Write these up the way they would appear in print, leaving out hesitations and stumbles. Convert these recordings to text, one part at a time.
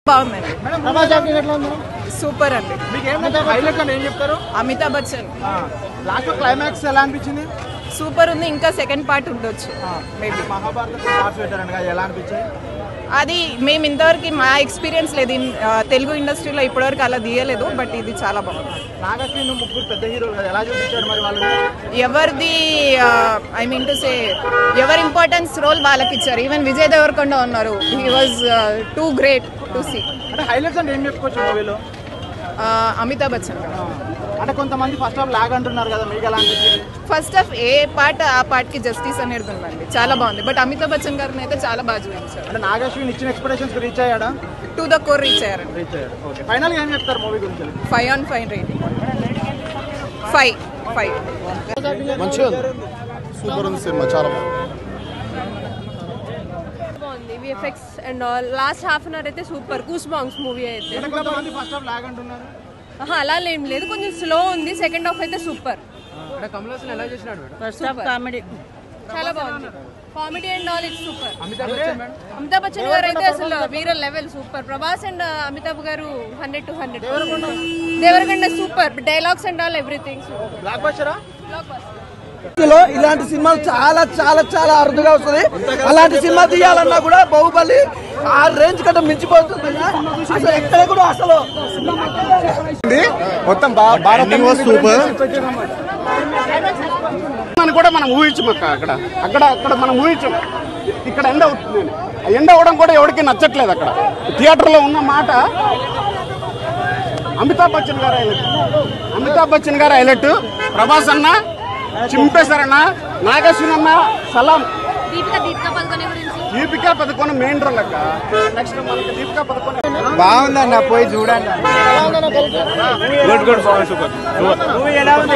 బాగుందండి. సూపర్ అండి. Amitabh Bachchan last climax ఎలా అనిపించింది? సూపర్ ఉంది. ఇంకా సెకండ్ పార్ట్ ఉండొచ్చు మేబీ. ఎలా అనిపించింది? అది మేము ఇంతవరకు మా ఎక్స్పీరియన్స్ లేదు తెలుగు ఇండస్ట్రీలో ఇప్పటివరకు అలా తీయలేదు. బట్ ఇది చాలా బాగుంది. నాగశ్విన్ ముగ్గురు పెద్ద హీరోలు ఎలా చూపించారు మరి వాళ్ళు? ఎవరిది ఐ మీన్ టు సే ఎవరి ఇంపార్టెన్స్ రోల్ వాళ్ళకి ఇచ్చారు. ఈవెన్ విజయ్ దేవరకొండ ఉన్నారు. He was too great to see. అంటే హైలైట్స్ అంటే ఏం చెప్పుకోవచ్చు మూవీలో? అమితాబ్ బచ్చన్ అంటే కొంతమంది ఫస్ట్ హాఫ్ లాగ్ అంటున్నారు కదా, మీకు ఎలా అనిపించింది? ఫస్ట్ హాఫ్ ఏ పార్ట్ ఆ పార్ట్ కి జస్టిస్ అనేది ఉందండి. చాలా బాగుంది. బట్ అమితాబ్ బచ్చన్ గారిని అయితే చాలా బాగా చూపించారు. అంటే నాగశ్విన్ ఇచ్చిన ఎక్స్పెక్టేషన్స్ రీచ్ అయ్యాడా? టు ద కోర్ రీచ్ అయ్యారండి. రీచ్ అయ్యాడు. ఓకే, ఫైనల్ గా ఏం చెప్తారు మూవీ గురించి? 5/5 రేటింగ్. 5 మంచిగా ఉంది. సూపర్ ఉంది సినిమా, చాలా బాగుంది. VFX and all last half an hour అయితే సూపర్ కూస్ బాంగ్స్ మూవీ అయితే. కొంతమంది ఫస్ట్ హాఫ్ లాగ్ అంటున్నారు. అలా ఏం లేదు, కొంచెం స్లో ఉంది. సెకండ్ హాఫ్ అయితే సూపర్. చాలా బాగుంది. Comedy and all it's super. Amitabh Bachchan గారు అయితే అసలు వీర level super. Prabhas and Amitabh గారు 100 to 100. Devarakonda super. Dialogues and all everything super. Block బస్టరా? ఇలాంటి సినిమాలు చాలా చాలా చాలా అరుదుగా వస్తుంది. అలాంటి సినిమా తీయాలన్నా కూడా బాహుబలి ఆ రేంజ్ కంటే మించిపోతుంది. అసలు ఎక్కడ కూడా అసలు మొత్తం సూపర్ కూడా మనం ఊహించము. అక్కడ మనం ఊహించము. ఇక్కడ ఎండ అవుతుంది. ఎండ అవడం కూడా ఎవరికి నచ్చట్లేదు. అక్కడ థియేటర్లో ఉన్న మాట అమితాబ్ బచ్చన్ గారు హైలైట్. ప్రభాస్ అన్న చింపేశారన్న. నాగశ్విన్ అన్న సలాం. దీపికా పదుకొన మెయిన్ రోల్ అక్క. నెక్స్ట్ మనకి దీపికా పదుకొన బాగుందన్న, పోయి చూడండి.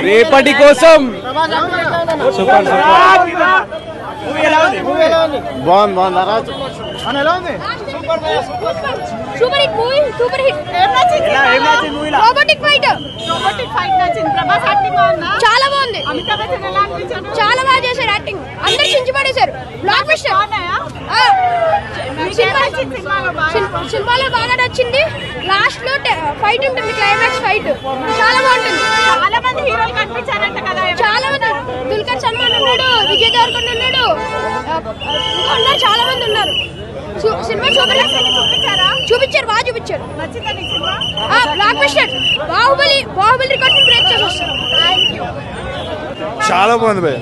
రేపటి కోసం బాగుంది. రాజు ఎలా ఉంది? Super hit movie, super hit. Robotic fight నచ్చింది. ప్రభాస్ యాక్టింగ్ బాగుందా? చాలా బాగుంది. అమితాబ్ బచ్చన్ ఎలా అనిపించారు? చాలా బాగా చేశారు యాక్టింగ్. అందరూ చించి పడేశారు. Block buster. సినిమాలో బాగా నచ్చింది. లాస్ట్ లో ఫైట్ ఉంటుంది, క్లైమాక్స్ ఫైట్ చాలా బాగుంటుంది. చాలా మంది హీరోలు కనిపించారంట కదా. చాలా మంది. దుల్కర్ సల్మాన్ ఉన్నాడు, విజయ్ దేవరకొండ ఉన్నాడు, ఇంకా చాలా మంది ఉన్నారు. సినిమా చూపించారు, బాగా చూపించారు. Block buster. Baahubali record break చేస్తారు. చాలా బాగుంది భయ్.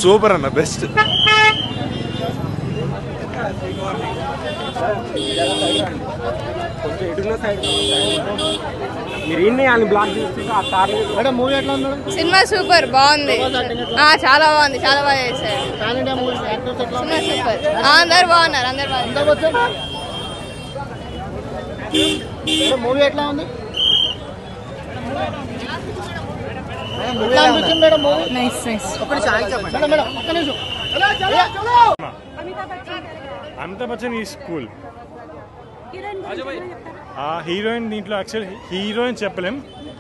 సూపర్ అన్న, బెస్ట్. సినిమా సూపర్ బాగుంది. చాలా బాగుంది. చాలా బాగా చేశారు. Cinema super. అందరు బాగున్నారు. మూవీ ఎట్లా ఉంది? Amitabh Bachchan is cool. Heroine దీంట్లో యాక్చువల్ హీరోయిన్ చెప్పలేం.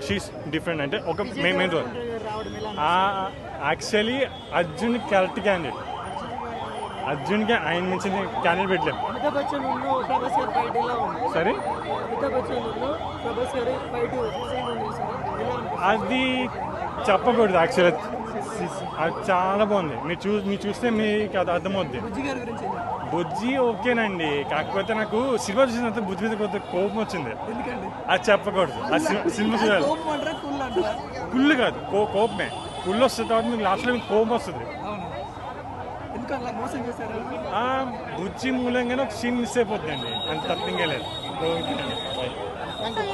She's different. అంటే ఒక main role. Actually Arjun correct candidate. అర్జున్కి ఆయన మించిన క్యాండిడేట్ పెట్టలేం. సరే, అది చెప్పకూడదు యాక్చువల్లీ. అది చాలా బాగుంది. మీరు చూస్తే మీకు అది అర్థమవుద్ది. బుజ్జి ఓకేనండి, కాకపోతే నాకు సినిమా చూసినంత బుజ్జి మీద కొంత కోపం వచ్చింది. అది చెప్పకూడదు. ఆ సినిమా చూడాలి. కుళ్ళు కాదు, కోపమే. కుళ్ళు వస్తుంది. తర్వాత మీకు లాస్ట్లో మీకు కోపం వస్తుంది. బుజ్జి మూలంగానే ఒక సీన్ మిస్ అయిపోతుందండి. అంత తప్పింగే లేదు.